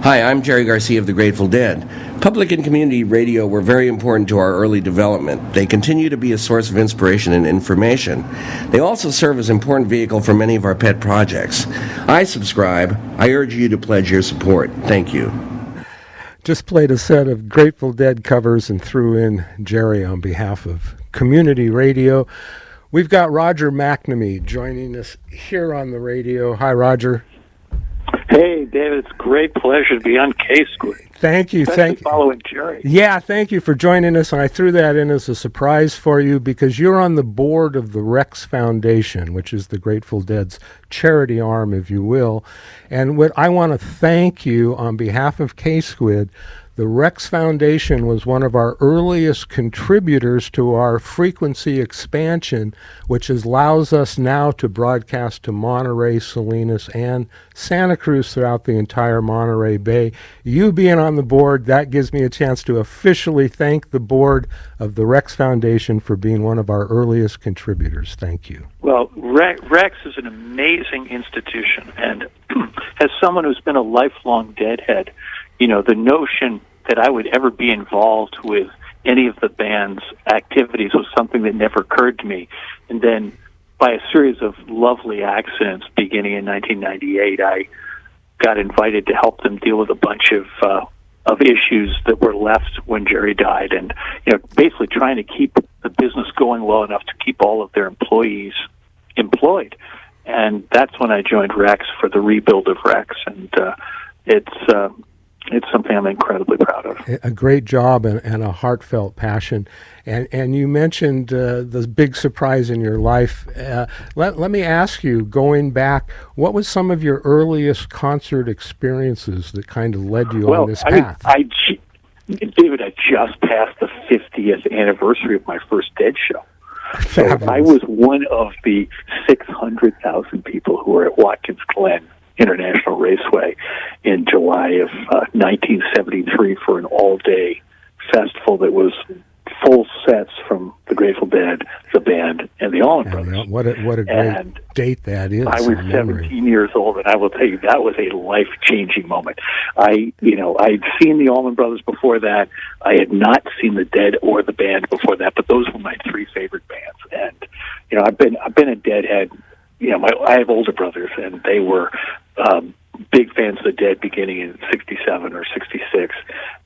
Hi, I'm Jerry Garcia of the Grateful Dead. Public and community radio were very important to our early development. They continue to be a source of inspiration and information. They also serve as an important vehicle for many of our pet projects. I subscribe. I urge you to pledge your support. Thank you. Just played a set of Grateful Dead covers and threw in Jerry on behalf of community radio. We've got Roger McNamee joining us here on the radio. Hi, Roger. Hey, David, it's a great pleasure to be on K-Squid. Thank you. Especially following Jerry. Yeah, thank you for joining us. And I threw that in as a surprise for you because you're on the board of the Rex Foundation, which is the Grateful Dead's charity arm, if you will. And what I want to thank you on behalf of K-Squid. The Rex Foundation was one of our earliest contributors to our frequency expansion, which allows us now to broadcast to Monterey, Salinas, and Santa Cruz throughout the entire Monterey Bay. You being on the board, that gives me a chance to officially thank the board of the Rex Foundation for being one of our earliest contributors. Thank you. Well, Rex is an amazing institution, and as someone who's been a lifelong Deadhead, you know, the notion that I would ever be involved with any of the band's activities was something that never occurred to me. And then by a series of lovely accidents beginning in 1998, I got invited to help them deal with a bunch of issues that were left when Jerry died, and basically trying to keep the business going well enough to keep all of their employees employed. And that's when I joined Rex for the rebuild of Rex, and it's something I'm incredibly proud of. A great job and a heartfelt passion. And you mentioned the big surprise in your life. Let me ask you, going back, what was some of your earliest concert experiences that kind of led you on this path? David, I just passed the 50th anniversary of my first Dead show. Fabulous. So I was one of the 600,000 people who were at Watkins Glen International Raceway in July of 1973 for an all-day festival that was full sets from the Grateful Dead, the band, and the Allman Brothers. What a great date that is. I was 17 years old, and I will tell you, that was a life-changing moment. I'd seen the Allman Brothers before that. I had not seen the Dead or the band before that, but those were my three favorite bands. And I've been a Deadhead. I have older brothers, and they were big fans of the Dead beginning in '67 or '66,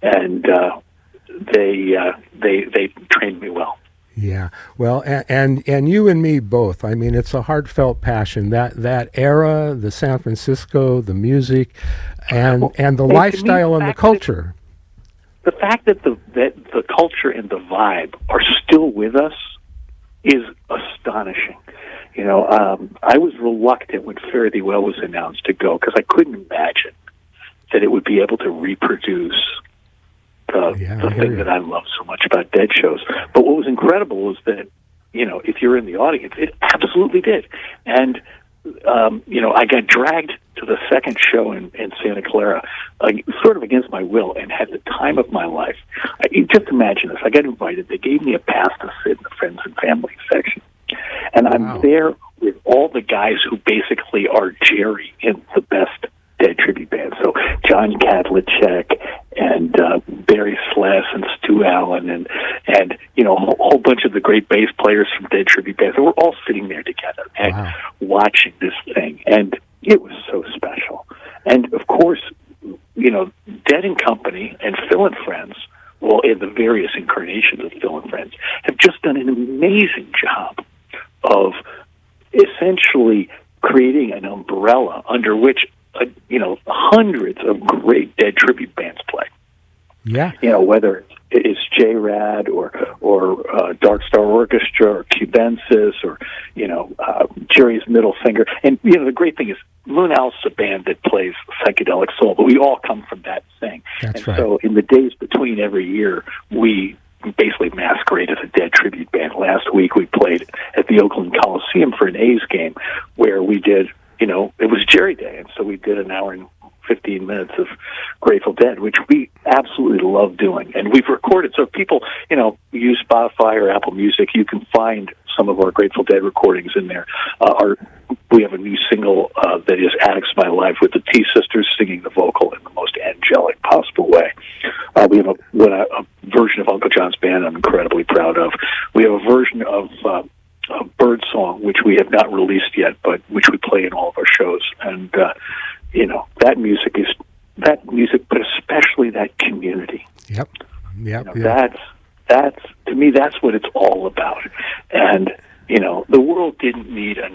and they trained me well. Yeah, well, and you and me both. I mean, it's a heartfelt passion. That era, the San Francisco, the music, and the lifestyle and the culture. The fact that the culture and the vibe are still with us is astonishing. I was reluctant when Fare Thee Well was announced to go because I couldn't imagine that it would be able to reproduce the thing that I love so much about Dead shows. But what was incredible was that, if you're in the audience, it absolutely did. And, I got dragged to the second show in Santa Clara, sort of against my will, and had the time of my life. Just imagine this. I got invited. They gave me a pass to sit in the friends and family section. And I'm there with all the guys who basically are Jerry in the best Dead tribute band. So John Kadlicek and Barry Sless and Stu Allen and a whole bunch of the great bass players from Dead tribute bands. And we're all sitting there together and watching this thing. And it was so special. And, of course, Dead and Company and Phil and Friends, well, in the various incarnations of Phil and Friends, have just done an amazing job of essentially creating an umbrella under which hundreds of great Dead tribute bands play. Yeah. Whether it's J-Rad or Dark Star Orchestra or Cubensis or Jerry's Middle Finger. And the great thing is Moonalice is a band that plays psychedelic soul, but we all come from that thing. That's right. So in the days between every year, we basically masquerade as a Dead tribute band. Last week we played at the Oakland Coliseum for an A's game where we did, it was Jerry Day, and so we did an hour and 15 minutes of Grateful Dead, which we absolutely love doing. And we've recorded, so if people, use Spotify or Apple Music, you can find some of our Grateful Dead recordings in there. We have a new single that is Addicts My Life with the T Sisters singing the vocal and the most angelic We have a version of Uncle John's Band I'm incredibly proud of. We have a version of Bird Song, which we have not released yet, but which we play in all of our shows. And, that music, but especially that community. Yep. That's to me, that's what it's all about. And, the world didn't need us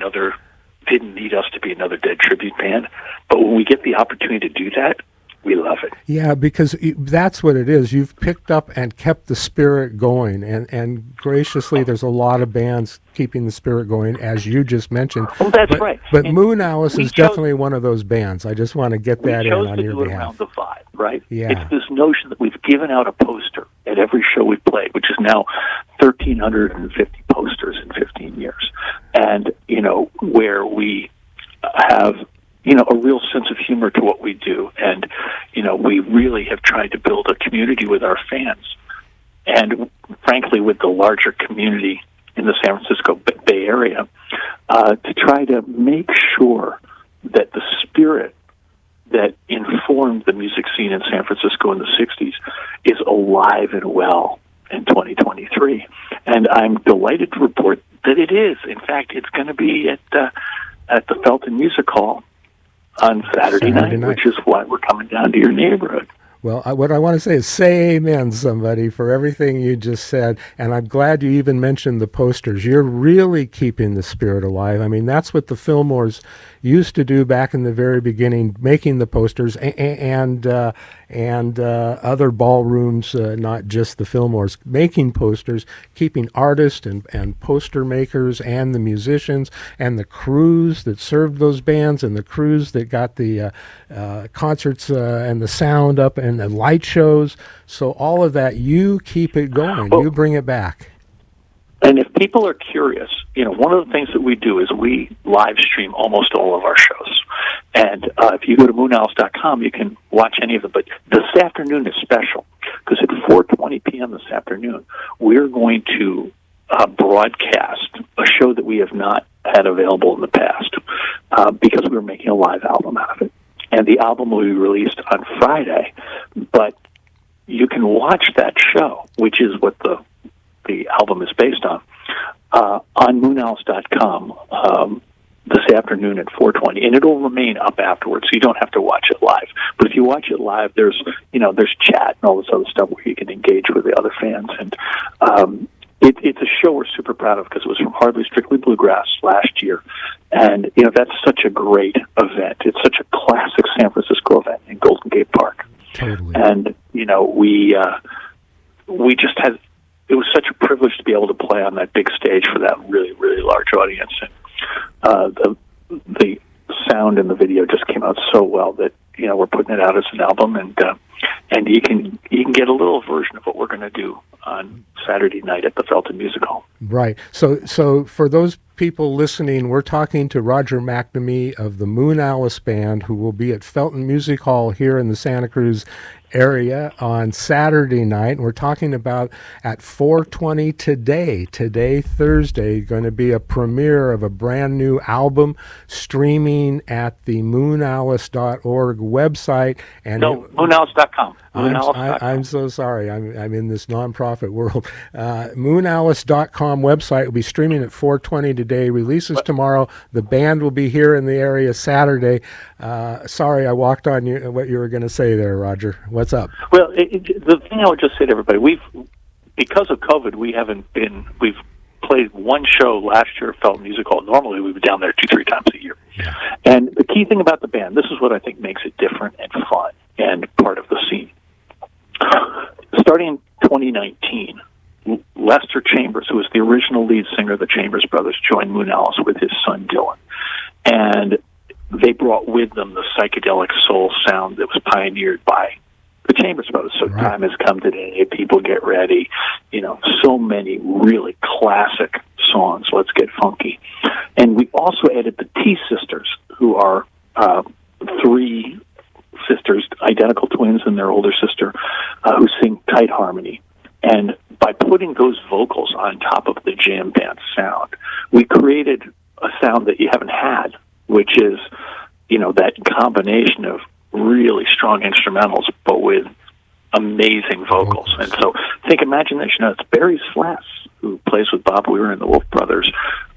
to be another Dead tribute band, but when we get the opportunity to do that, we love it. Yeah, because that's what it is. You've picked up and kept the spirit going, and graciously, there's a lot of bands keeping the spirit going, as you just mentioned. Well, that's right. But Moonalice is definitely one of those bands. I just want to get that in on your behalf. We chose to do it around the vibe, right? Yeah. It's this notion that we've given out a poster at every show we've played, which is now 1,350 posters in 15 years, and where we have a real sense of humor to what we do. And, we really have tried to build a community with our fans. And frankly, with the larger community in the San Francisco Bay Area, to try to make sure that the spirit that informed the music scene in San Francisco in the 60s is alive and well in 2023. And I'm delighted to report that it is. In fact, it's going to be at the Felton Music Hall on Saturday night, which is why we're coming down to your neighborhood. Well, what I want to say is say amen, somebody, for everything you just said. And I'm glad you even mentioned the posters. You're really keeping the spirit alive. I mean, that's what the Fillmores used to do back in the very beginning, making the posters and other ballrooms, not just the Fillmores, making posters, keeping artists and poster makers and the musicians and the crews that served those bands and the crews that got the concerts and the sound up and the light shows. So all of that, you keep it going. You bring it back. And if people are curious, one of the things that we do is we live stream almost all of our shows. And if you go to Moonalice.com, you can watch any of them. But this afternoon is special because at 4:20 p.m. this afternoon, we're going to broadcast a show that we have not had available in the past because we were making a live album out of it. And the album will be released on Friday, but you can watch that show, which is what the album is based on Moonalice.com this afternoon at 4:20, and it'll remain up afterwards, so you don't have to watch it live. But if you watch it live, there's chat and all this other stuff where you can engage with the other fans. And it's a show we're super proud of because it was from Hardly Strictly Bluegrass last year, and that's such a great event. It's such a classic San Francisco event in Golden Gate Park. Totally. And we just had. It was such a privilege to be able to play on that big stage for that really, really large audience. And the sound and the video just came out so well that we're putting it out as an album, and you can get a little version of what we're going to do on Saturday night at the Felton Music Hall. Right. So for those people listening, we're talking to Roger McNamee of the Moonalice Band, who will be at Felton Music Hall here in the Santa Cruz area on Saturday night. And we're talking about at 4:20 today, Thursday, going to be a premiere of a brand new album streaming at the Moonalice.org website. And Moonalice.com. I'm so sorry. I'm in this nonprofit world. Moonalice.com website will be streaming at 4:20 today. Releases tomorrow. The band will be here in the area Saturday. Sorry, I walked on you. What you were going to say there, Roger? What's up? Well, the thing I would just say to everybody, because of COVID, we've played one show last year at Felton Music Hall. Normally, we were down there 2-3 times a year. Yeah. And the key thing about the band, this is what I think makes it different and fun and part of the scene. Starting in 2019, Lester Chambers, who was the original lead singer of the Chambers Brothers, joined Moonalice with his son Dylan. And they brought with them the psychedelic soul sound that was pioneered by the Chambers Brothers. So Right. Time Has Come Today, People Get Ready, so many really classic songs, Let's Get Funky. And we also added the T Sisters, who are three sisters, identical twins, and their older sister, who sing tight harmony. And by putting those vocals on top of the jam band sound, we created a sound that you haven't had, which is, that combination of really strong instrumentals, but with amazing vocals. And so think Imagination. Now, it's Barry Slass, who plays with Bob Weir and the Wolf Brothers,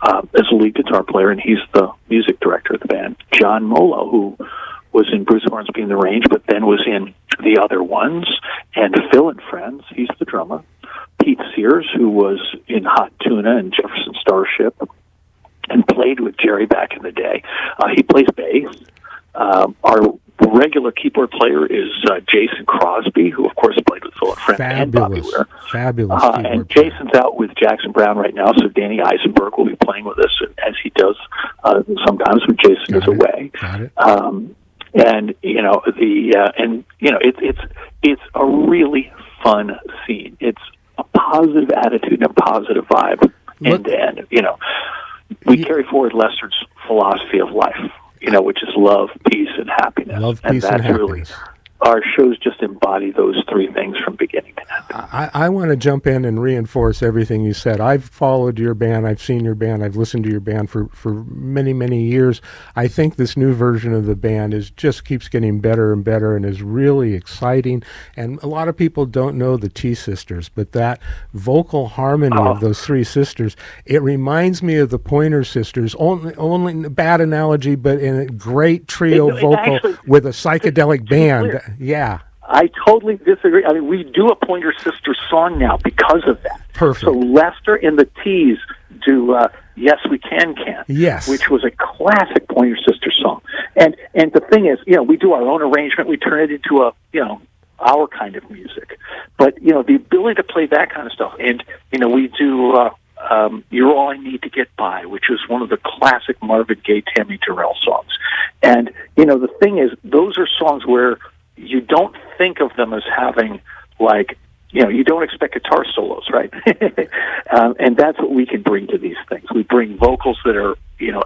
as a lead guitar player, and he's the music director of the band. John Molo, who was in Bruce Hornsby and the Range, but then was in The Other Ones, and Phil and Friends, he's the drummer. Pete Sears, who was in Hot Tuna and Jefferson Starship, and played with Jerry back in the day. He plays bass. Our regular keyboard player is Jason Crosby, who, of course, played with Phil and Friends and Bobby Weir. Fabulous and Jason's out with Jackson Brown right now, so Danny Eisenberg will be playing with us, as he does sometimes when Jason is away. Got it. And it's a really fun scene. It's a positive attitude and a positive vibe, and we carry forward Lester's philosophy of life, which is love, peace, and happiness. Love, peace, and happiness. Really, our shows just embody those three things from beginning to end. I want to jump in and reinforce everything you said. I've followed your band, I've seen your band, I've listened to your band for many, many years. I think this new version of the band just keeps getting better and better and is really exciting. And a lot of people don't know the T Sisters, but that vocal harmony of those three sisters, it reminds me of the Pointer Sisters. Only bad analogy, but in a great trio vocal actually, with a psychedelic band. Yeah. I totally disagree. I mean, we do a Pointer Sisters song now because of that. Perfect. So Lester and the T's do Yes We Can, yes, which was a classic Pointer Sisters song. And the thing is, we do our own arrangement. We turn it into our kind of music. But, the ability to play that kind of stuff. And, we do You're All I Need to Get By, which is one of the classic Marvin Gaye, Tammy Terrell songs. And, the thing is, those are songs where you don't think of them as having, you don't expect guitar solos, right? And that's what we can bring to these things. We bring vocals that are,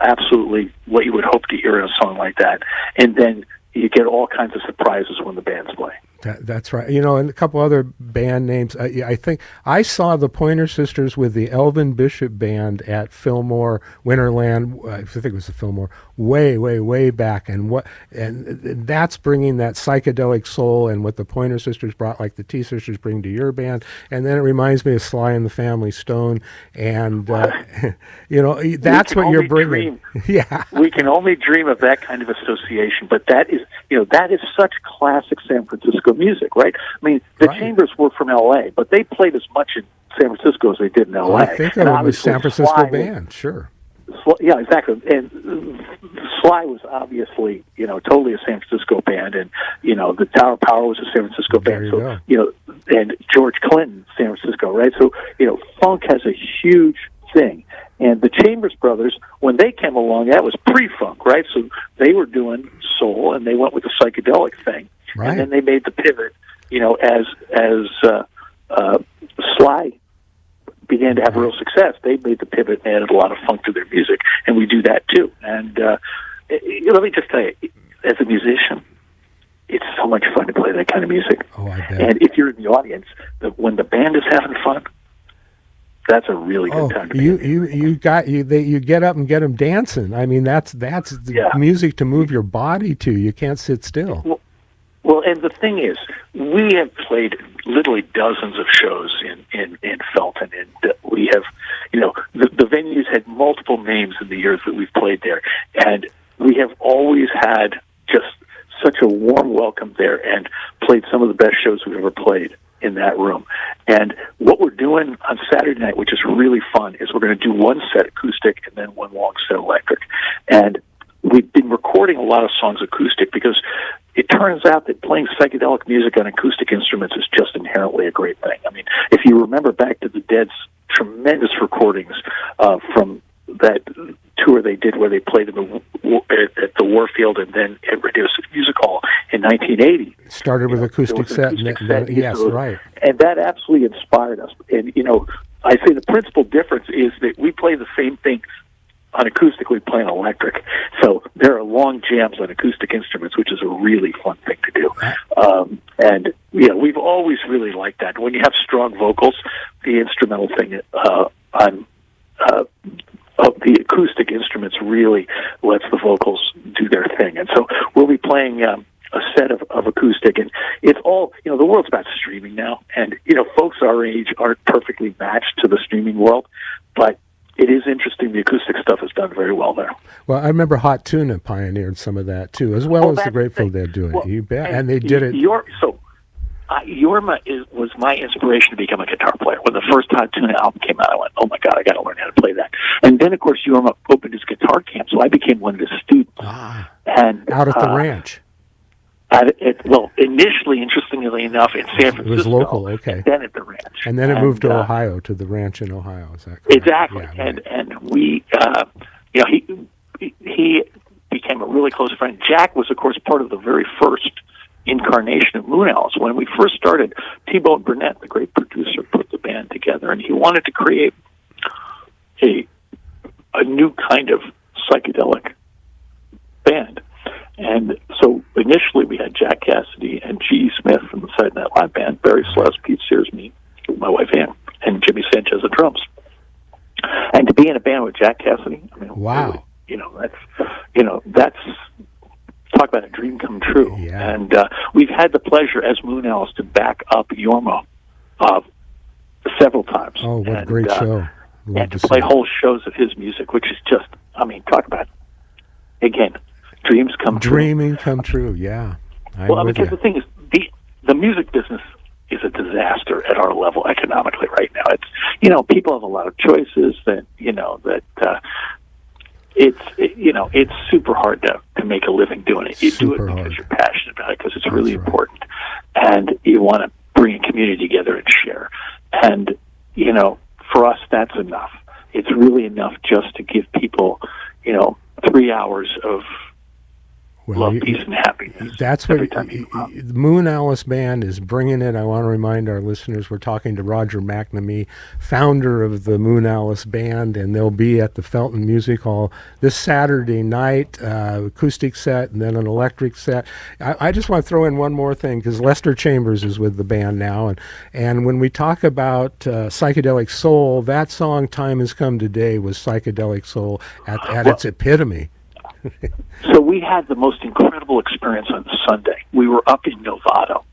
absolutely what you would hope to hear in a song like that. And then you get all kinds of surprises when the bands play. That's right. And a couple other band names. I think I saw the Pointer Sisters with the Elvin Bishop Band at Fillmore Winterland. I think it was the Fillmore way, way, way back. And that's bringing that psychedelic soul and what the Pointer Sisters brought, like the T Sisters bring to your band. And then it reminds me of Sly and the Family Stone. And that's what you're bringing. Yeah, we can only dream of that kind of association. But that is such classic San Francisco music, right? I mean, the Chambers were from L.A., but they played as much in San Francisco as they did in L.A. I think of them as San Francisco band, sure. Yeah, exactly. And Sly was obviously, totally a San Francisco band, and the Tower of Power was a San Francisco band. So, and George Clinton, San Francisco, right? So, funk has a huge thing. And the Chambers Brothers, when they came along, that was pre-funk, right? So they were doing soul, and they went with the psychedelic thing. Right. And then they made the pivot, as Sly began to have real success. They made the pivot and added a lot of funk to their music, and we do that too. And let me just tell you, as a musician, it's so much fun to play that kind of music. Oh, I bet. And if you're in the audience, when the band is having fun, that's a really good time to be. You get up and get them dancing. I mean, that's the music to move your body to. You can't sit still. Well, and the thing is, we have played literally dozens of shows in Felton, and we have, the venues had multiple names in the years that we've played there, and we have always had just such a warm welcome there and played some of the best shows we've ever played in that room. And what we're doing on Saturday night, which is really fun, is we're going to do one set acoustic and then one long set electric. And we've been recording a lot of songs acoustic because it turns out that playing psychedelic music on acoustic instruments is just inherently a great thing. I mean, if you remember back to the Dead's tremendous recordings from that tour they did where they played at the Warfield and then at Radio City Music Hall in 1980. It started with acoustic set. Yes, right. And that absolutely inspired us. And, I say the principal difference is that we play the same thing on acoustic we play on electric. So there are long jams on acoustic instruments, which is a really fun thing to do. And, we've always really liked that. When you have strong vocals, the instrumental thing of the acoustic instruments really lets the vocals do their thing. And so we'll be playing a set of acoustic, and it's all, the world's about streaming now, and folks our age aren't perfectly matched to the streaming world, but it is interesting. The acoustic stuff is done very well there. Well, I remember Hot Tuna pioneered some of that too, as well as the Grateful Dead doing it. You bet. And they did it. Yorma was my inspiration to become a guitar player. When the first Hot Tuna album came out, I went, "Oh my God, I got to learn how to play that." And then, of course, Yorma opened his guitar camp, so I became one of his students. And out at the ranch. Initially, interestingly enough, in San Francisco. It was local, okay. And then at the ranch. And then it moved to Ohio, to the ranch in Ohio. Is that correct? Exactly. Yeah, right. And we, he became a really close friend. Jack was, of course, part of the very first incarnation of Moonalice. When we first started, T-Bone Burnett, the great producer, put the band together, and he wanted to create a new kind of psychedelic band. And so initially we had Jack Cassidy and G.E. Smith from the Saturday Night Live band, Barry Sless, Pete Sears, me, my wife Ann, and Jimmy Sanchez at drums. And to be in a band with Jack Cassidy, I mean, wow, that's talk about a dream come true. Yeah. And we've had the pleasure as Moonalice to back up Yorma several times. Oh, what a great show! And to play whole shows of his music, which is just, talk about, again, dreams come true. Dreaming come true, yeah. Because the thing is, the music business is a disaster at our level economically right now. It's, people have a lot of choices that it's super hard to make a living doing it. You do it because you're passionate about it, because it's really important, and you want to bring a community together and share. And for us, that's enough. It's really enough just to give people 3 hours of love, peace, and happiness. That's what the Moonalice Band is bringing it. I want to remind our listeners we're talking to Roger McNamee, founder of the Moonalice Band, and they'll be at the Felton Music Hall this Saturday night, acoustic set and then an electric set. I just want to throw in one more thing, because Lester Chambers is with the band now, and when we talk about psychedelic soul, that song "Time Has Come Today" was psychedelic soul at its epitome. So we had the most incredible experience on Sunday. We were up in Novato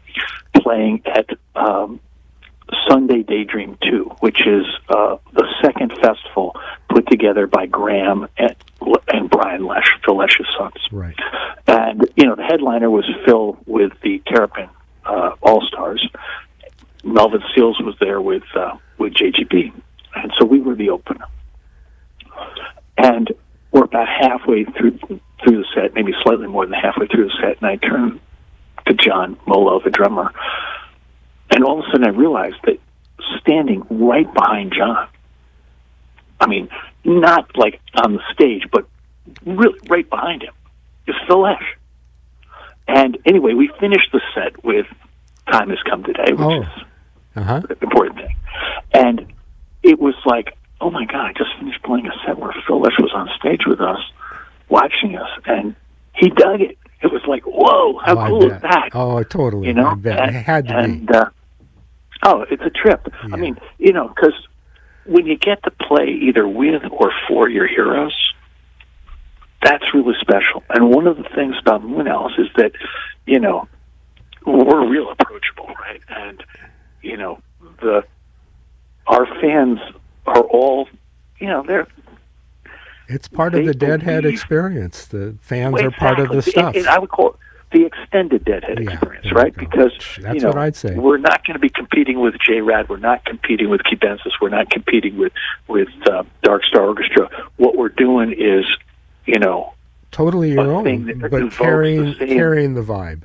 playing at Sunday Daydream 2, which is the second festival put together by Graham and Brian Lesh, Phil Lesh's sons. Right. And, the headliner was Phil with the Terrapin All-Stars. Melvin Seals was there with JGB. And so we were the opener. And we're about halfway through the set, maybe slightly more than halfway through the set, and I turned to John Molo, the drummer, and all of a sudden I realized that standing right behind John, not like on the stage, but really right behind him, is Phil Lesh. And anyway, we finished the set with "Time Has Come Today," which is an important thing. And it was like, oh my God, I just finished playing a set where Phil Lesh was on stage with us, watching us, and he dug it. It was like, whoa, how cool is that? Oh, totally. I bet. It had to be. It's a trip. Yeah. Because when you get to play either with or for your heroes, that's really special. And one of the things about Moonalice is that, we're real approachable, right? And, our fans are all, it's part of the Deadhead experience. The fans are part of the stuff. I would call it the extended Deadhead experience, right? Because that's what I'd say. We're not going to be competing with J-Rad. We're not competing with Cubensis. We're not competing with Dark Star Orchestra. What we're doing is, totally your own, but carrying the vibe,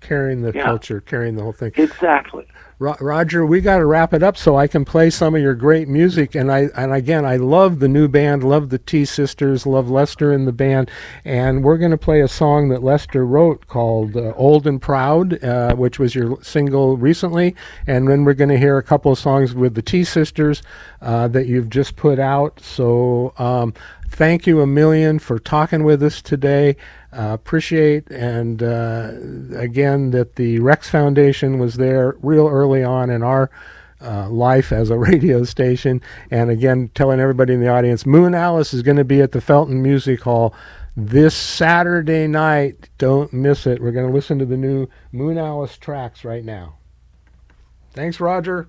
carrying the culture, carrying the whole thing. Exactly. Roger, we got to wrap it up so I can play some of your great music. And again, I love the new band, love the T Sisters, love Lester in the band. And we're going to play a song that Lester wrote called "Old and Proud," which was your single recently. And then we're going to hear a couple of songs with the T Sisters that you've just put out. So thank you a million for talking with us today. Appreciate, and again, that the Rex Foundation was there real early on in our life as a radio station. And again, telling everybody in the audience, Moonalice is going to be at the Felton Music Hall this Saturday night. Don't miss it. We're going to listen to the new Moonalice tracks right now. Thanks, Roger.